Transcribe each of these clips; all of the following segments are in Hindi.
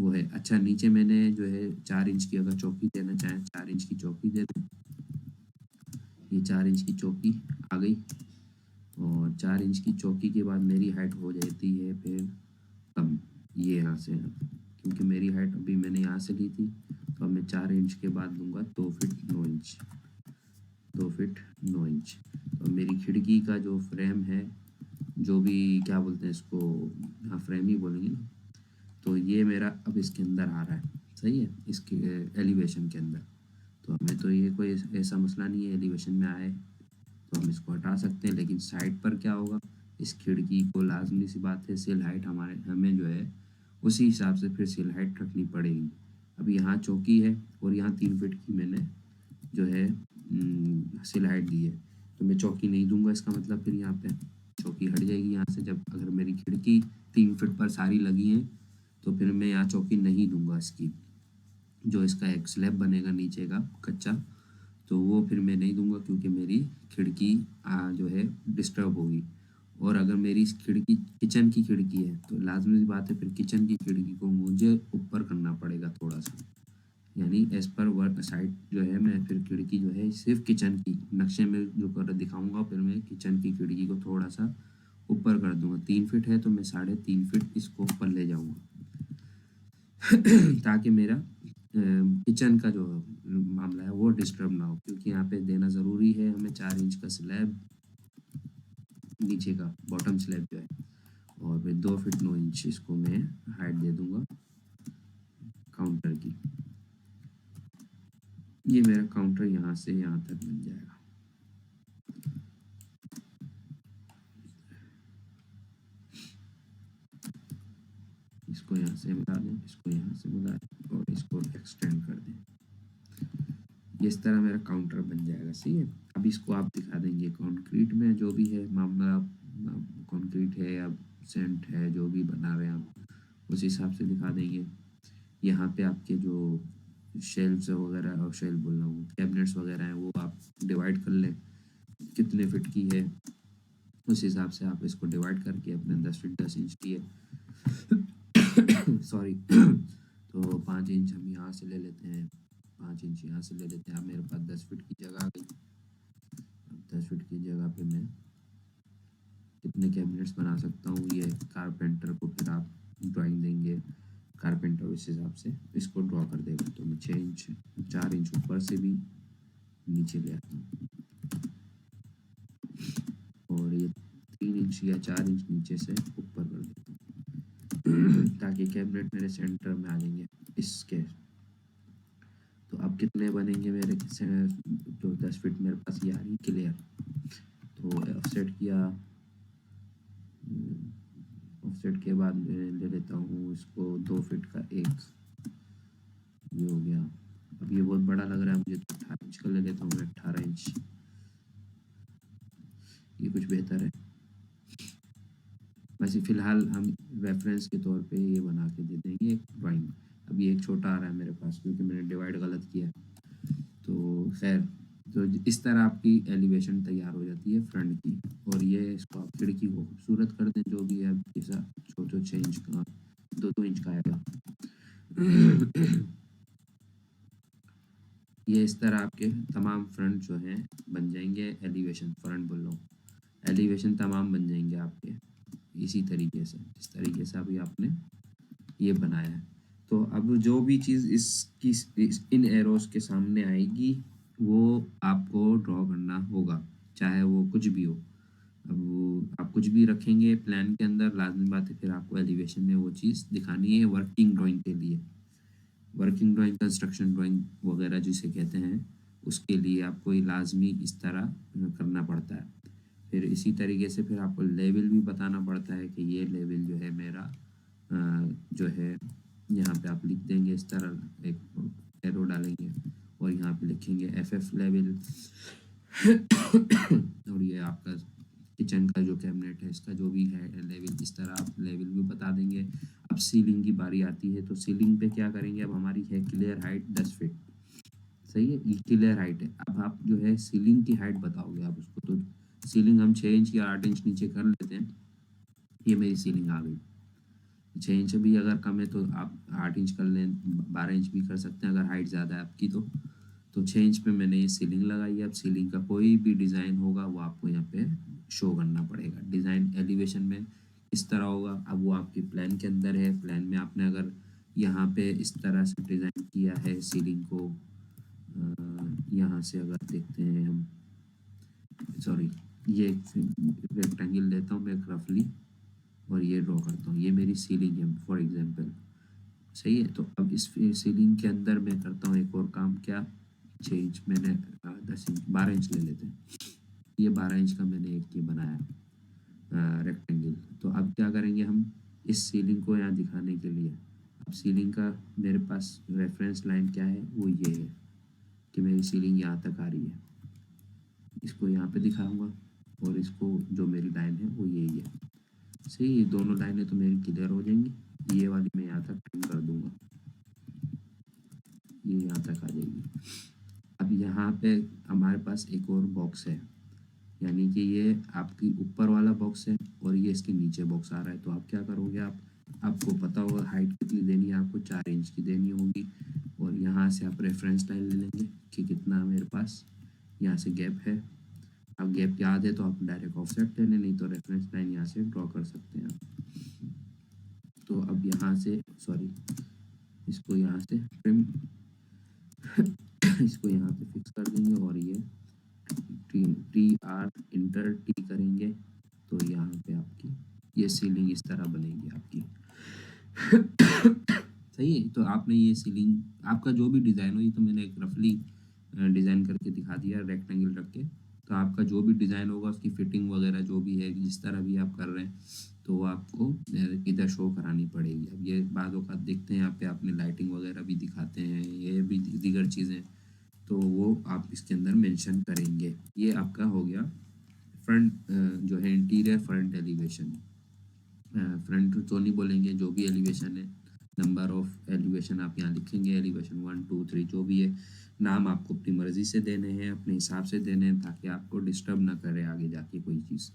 वो है। अच्छा, नीचे मैंने जो है 4 इंच की अगर चौकी देना चाहें 4 इंच की चौकी दे दें। ये 4 इंच की चौकी आ गई, और 4 इंच की चौकी के बाद मेरी हाइट हो जाती है फिर कम, ये यहाँ से, क्योंकि मेरी हाइट अभी मैंने यहाँ से ली थी, तो अब मैं 4 इंच के बाद लूँगा 2 फीट 9 इंच, 2 फीट 9 इंच। तो मेरी खिड़की का जो फ्रेम है, जो भी क्या बोलते हैं इसको, हाँ फ्रेम ही बोलेंगे ना, तो ये मेरा अब इसके अंदर आ रहा है, सही है, इसके एलिवेशन के अंदर। तो हमें तो ये कोई ऐसा मसला नहीं है, एलिवेशन में आए तो हम इसको हटा सकते हैं। लेकिन साइड पर क्या होगा, इस खिड़की को लाजमी सी बात है सिल हाइट हमें जो है उसी हिसाब से फिर सिल हाइट रखनी पड़ेगी। अब यहाँ चौकी है और यहाँ 3 फीट की मैंने जो है सिल हाइट दी है, तो मैं चौकी नहीं दूंगा, इसका मतलब फिर यहाँ पे चौकी हट जाएगी यहाँ से। जब अगर मेरी खिड़की 3 फीट पर सारी लगी है तो फिर मैं यहाँ चौकी नहीं दूंगा इसकी, जो इसका एक स्लैब बनेगा नीचे का कच्चा, तो वो फिर मैं नहीं दूंगा, क्योंकि मेरी खिड़की जो है डिस्टर्ब होगी। और अगर मेरी खिड़की किचन की खिड़की है तो लाजमी सी बात है फिर किचन की खिड़की को मुझे ऊपर करना पड़ेगा थोड़ा सा, यानी एज पर वर्क साइड जो है मैं फिर खिड़की जो है सिर्फ किचन की नक्शे में जो कर दिखाऊंगा, फिर मैं किचन की खिड़की को थोड़ा सा ऊपर कर दूंगा। 3 फीट है तो मैं 3.5 फीट इसको ऊपर ले जाऊंगा ताकि मेरा किचन का जो मामला है वो डिस्टर्ब ना हो, क्योंकि यहाँ पे देना ज़रूरी है हमें 4 इंच का स्लैब, नीचे का बॉटम स्लैब जो है, और फिर 2 फीट 9 इंच इसको मैं हाइट दे दूंगा काउंटर की। ये मेरा काउंटर यहाँ से यहाँ तक बन जाएगा। इसको यहाँ से मिला दें, इसको यहाँ से मिला दें और इसको एक्सटेंड कर दें, इस तरह मेरा काउंटर बन जाएगा, सही है। अब इसको आप दिखा देंगे कंक्रीट में, जो भी है मामला, कंक्रीट है या सेंट है, जो भी बना रहे हैं आप उस हिसाब से दिखा देंगे। यहाँ पे आपके जो शेल्फ्स वगैरह, और शेल्फ बोल रहा हूँ, कैबिनेट्स वगैरह हैं, वो आप डिवाइड कर लें कितने फिट की है, उस हिसाब से आप इसको डिवाइड करके अपने 10 फीट 10 इंच की है सॉरी तो 5 इंच हम यहाँ से ले लेते हैं, 5 इंच यहाँ से ले लेते हैं। अब मेरे पास 10 फीट की जगह आ गई। अब 10 फीट की जगह पे मैं कितने कैबिनेट्स बना सकता हूँ, ये कारपेंटर को फिर आप ड्राइंग देंगे, कारपेंटर इस हिसाब से इसको ड्रॉ कर देगा। तो मैं 6 इंच 4 इंच ऊपर से भी नीचे ले आता हूँ, और ये 3 इंच या 4 इंच नीचे से ऊपर कर देता हूँ ताकि कैबिनेट मेरे सेंटर में आ जाएंगे इसके। तो अब कितने बनेंगे मेरे जो 10 फीट मेरे पास ये आ रही क्लियर। तो ऑफसेट किया, ऑफसेट के बाद मैं ले लेता हूँ इसको 2 फीट का एक, ये हो गया। अब ये बहुत बड़ा लग रहा है मुझे, तो 18 इंच का ले लेता हूँ मैं, 18 इंच, ये कुछ बेहतर है। वैसे फ़िलहाल हम रेफरेंस के तौर पे ये बना के दे देंगे एक ड्राइंग। अब ये एक छोटा आ रहा है मेरे पास क्योंकि मैंने डिवाइड गलत किया, तो खैर, तो इस तरह आपकी एलिवेशन तैयार हो जाती है फ्रंट की। और ये इसको आप खिड़की को खूबसूरत कर दें, जो भी है जैसा 6 इंच का 2 इंच का आएगा ये इस तरह आपके तमाम फ्रंट जो हैं बन जाएंगे, एलिवेशन फ्रंट बोल रहा हूँ, एलिवेशन तमाम बन जाएंगे आपके इसी तरीके से, जिस तरीके से अभी आपने ये बनाया है। तो अब जो भी चीज़ इन एरोस के सामने आएगी वो आपको ड्रॉ करना होगा, चाहे वो कुछ भी हो। अब वो आप कुछ भी रखेंगे प्लान के अंदर, लाजमी बात है फिर आपको एलिवेशन में वो चीज़ दिखानी है। वर्किंग ड्राइंग के लिए, वर्किंग ड्राइंग, कंस्ट्रक्शन ड्राइंग वगैरह जिसे कहते हैं, उसके लिए आपको ये लाजमी इस तरह करना पड़ता है। फिर इसी तरीके से फिर आपको लेवल भी बताना पड़ता है कि ये लेवल जो है मेरा जो है, यहाँ पे आप लिख देंगे इस तरह, एक एरो डालेंगे और यहाँ पे लिखेंगे FF लेवल और ये आपका किचन का जो कैबिनेट है इसका जो भी है लेवल, इस तरह आप लेवल भी बता देंगे। अब सीलिंग की बारी आती है, तो सीलिंग पे क्या करेंगे, अब हमारी है क्लियर हाइट 10 फीट, सही है, ये क्लियर हाइट है। अब आप जो है सीलिंग की हाइट बताओगे आप उसको, तो सीलिंग हम 6 इंच या 8 इंच नीचे कर लेते हैं। ये मेरी सीलिंग आ गई, 6 इंच भी अगर कम है तो आप 8 इंच कर लें, 12 इंच भी कर सकते हैं अगर हाइट ज़्यादा है आपकी तो 6 इंच पे मैंने ये सीलिंग लगाई है। अब सीलिंग का कोई भी डिज़ाइन होगा वो आपको यहाँ पे शो करना पड़ेगा। डिज़ाइन एलिवेशन में इस तरह होगा। अब वो आपके प्लान के अंदर है। प्लान में आपने अगर यहाँ पे इस तरह से डिज़ाइन किया है सीलिंग को, यहाँ से अगर देखते हैं हम, सॉरी, ये रेक्टेंगल लेता हूँ मैं एक रफली और ये ड्रॉ करता हूँ। ये मेरी सीलिंग है फॉर एग्जांपल, सही है। तो अब इस सीलिंग के अंदर मैं करता हूँ एक और काम, क्या, 6 इंच मैंने 10 इंच 12 इंच ले लेते हैं। ये 12 इंच का मैंने एक ये बनाया रेक्टेंगल। तो अब क्या करेंगे हम इस सीलिंग को यहाँ दिखाने के लिए, अब सीलिंग का मेरे पास रेफरेंस लाइन क्या है, वो ये है कि मेरी सीलिंग यहाँ तक आ रही है। इसको यहाँ पे दिखाऊंगा और इसको जो मेरी लाइन है वो यही है, सही। ये दोनों लाइनें तो मेरी क्लियर हो जाएंगी। ये वाली मैं यहाँ तक ट्रिम कर दूंगा, ये यहाँ तक आ जाएगी। अब यहाँ पे हमारे पास एक और बॉक्स है, यानी कि ये आपकी ऊपर वाला बॉक्स है और ये इसके नीचे बॉक्स आ रहा है। तो आप क्या करोगे, आपको पता होगा हाइट कितनी देनी है, आपको 4 इंच की देनी होगी। और यहाँ से आप रेफरेंस लाइन ले लेंगे कि कितना मेरे पास यहाँ से गैप है। अब गैप याद है तो आप डायरेक्ट ऑफसेट ले लें, नहीं तो रेफरेंस लाइन यहाँ से ड्रॉ कर सकते हैं आप। तो अब यहाँ से, सॉरी, इसको यहाँ से ट्रिम इसको यहाँ पे फिक्स कर देंगे और ये टी आर इंटर टी करेंगे तो यहाँ पे आपकी ये सीलिंग इस तरह बनेगी आपकी। सही है। तो आपने ये सीलिंग, आपका जो भी डिज़ाइन हो, ये तो मैंने एक रफली डिज़ाइन करके दिखा दिया रेक्टेंगल रख के। तो आपका जो भी डिज़ाइन होगा उसकी फिटिंग वगैरह जो भी है, जिस तरह भी आप कर रहे हैं, तो वो आपको इधर शो करानी पड़ेगी। अब ये बातों का देखते हैं यहाँ पे आपने लाइटिंग वगैरह भी दिखाते हैं, ये भी दीगर चीज़ें, तो वो आप इसके अंदर मेंशन करेंगे। ये आपका हो गया फ्रंट जो है इंटीरियर फ्रंट एलिवेशन। फ्रंट तो नहीं बोलेंगे, जो भी एलिवेशन है, नंबर ऑफ एलिवेशन आप यहाँ लिखेंगे, एलिवेशन 1 2 3 जो भी है। नाम आपको अपनी मर्ज़ी से देने हैं, अपने हिसाब से देने हैं, ताकि आपको डिस्टर्ब ना करे आगे जाके कोई चीज़।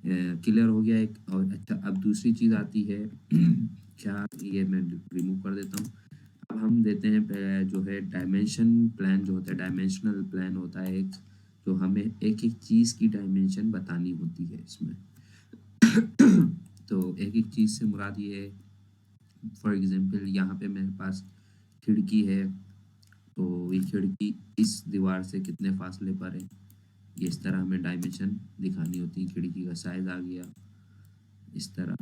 क्लियर हो गया एक। और अच्छा, अब दूसरी चीज़ आती है क्या, ये मैं रिमूव कर देता हूँ। अब हम देते हैं जो है डायमेंशन प्लान, जो होता है डायमेंशनल प्लान होता है एक, जो हमें एक एक चीज़ की डायमेंशन बतानी होती है इसमें। तो एक एक चीज़ से मुराद ये है, फॉर एग्जांपल यहाँ पे मेरे पास खिड़की है, तो ये खिड़की इस दीवार से कितने फासले पर है, ये इस तरह हमें डायमेंशन दिखानी होती है। खिड़की का साइज़ आ गया, इस तरह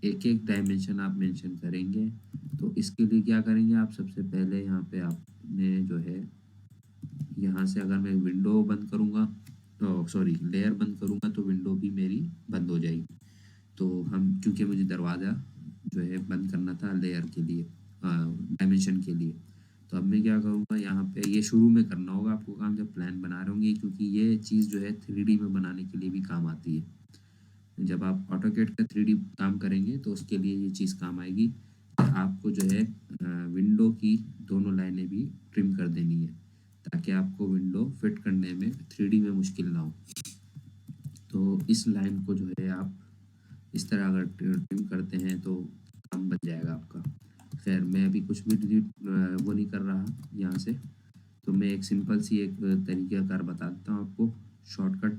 एक एक डायमेंशन आप मेंशन करेंगे। तो इसके लिए क्या करेंगे आप, सबसे पहले यहाँ पे आपने जो है, यहाँ से अगर मैं विंडो बंद करूँगा, तो सॉरी लेयर बंद करूँगा तो विंडो भी मेरी बंद हो जाएगी। तो हम, क्योंकि मुझे दरवाज़ा जो है बंद करना था लेयर के लिए, डायमेंशन के लिए, तो अब मैं क्या करूँगा, यहाँ पे ये शुरू में करना होगा आपको काम जब प्लान बना रहे होंगे, क्योंकि ये चीज़ जो है 3D में बनाने के लिए भी काम आती है। जब आप ऑटोकैड का 3D काम करेंगे तो उसके लिए ये चीज़ काम आएगी। आपको जो है विंडो की दोनों लाइनें भी ट्रिम कर देनी है, ताकि आपको विंडो फिट करने में 3D में मुश्किल ना हो। तो इस लाइन को जो है आप इस तरह अगर ट्रिम करते हैं तो काम बन जाएगा आपका। खैर, मैं अभी कुछ भी डिलीट वो नहीं कर रहा यहाँ से, तो मैं एक सिंपल सी एक तरीक़ाकार बता देता हूँ आपको, शॉर्टकट,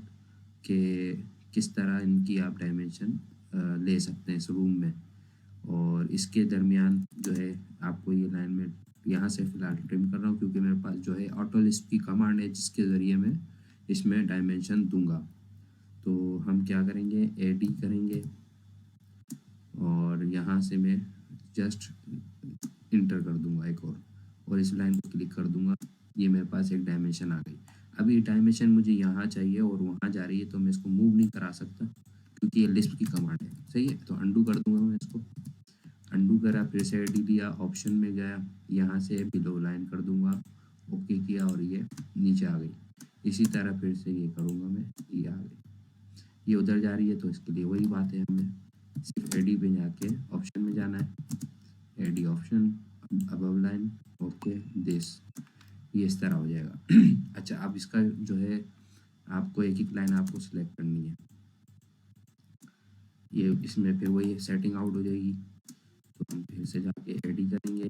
के किस तरह इनकी आप डायमेंशन ले सकते हैं इस रूम में। और इसके दरमियान जो है आपको ये लाइन में यहाँ से फ़िलहाल ट्रिम कर रहा हूँ, क्योंकि मेरे पास जो है ऑटो लिस्ट की कमांड है, जिसके ज़रिए मैं इसमें डायमेंशन दूंगा। तो हम क्या करेंगे, एडी करेंगे और यहाँ से मैं जस्ट इंटर कर दूंगा एक और इस लाइन को क्लिक कर दूंगा। ये मेरे पास एक डायमेंशन आ गई। अब ये डायमेंशन मुझे यहाँ चाहिए और वहाँ जा रही है, तो मैं इसको मूव नहीं करा सकता क्योंकि ये लिस्ट की कमांड है, सही है। तो अंडू कर दूंगा मैं इसको, अंडू करा, फिर से एडी लिया, ऑप्शन में गया, यहाँ से बिलो लाइन कर दूंगा, ओके किया और ये नीचे आ गई। इसी तरह फिर से ये करूँगा मैं, ये आ गई। ये उधर जा रही है तो इसके लिए वही बात है, हमें सिर्फ एडी पे जाके ऑप्शन में जाना है, AD option, above line, okay this, ये इस तरह हो जाएगा। अच्छा, अब इसका जो है आपको एक एक लाइन आपको सिलेक्ट करनी है, ये इसमें फिर वही सेटिंग आउट हो जाएगी। हम फिर से जाके एडी करेंगे।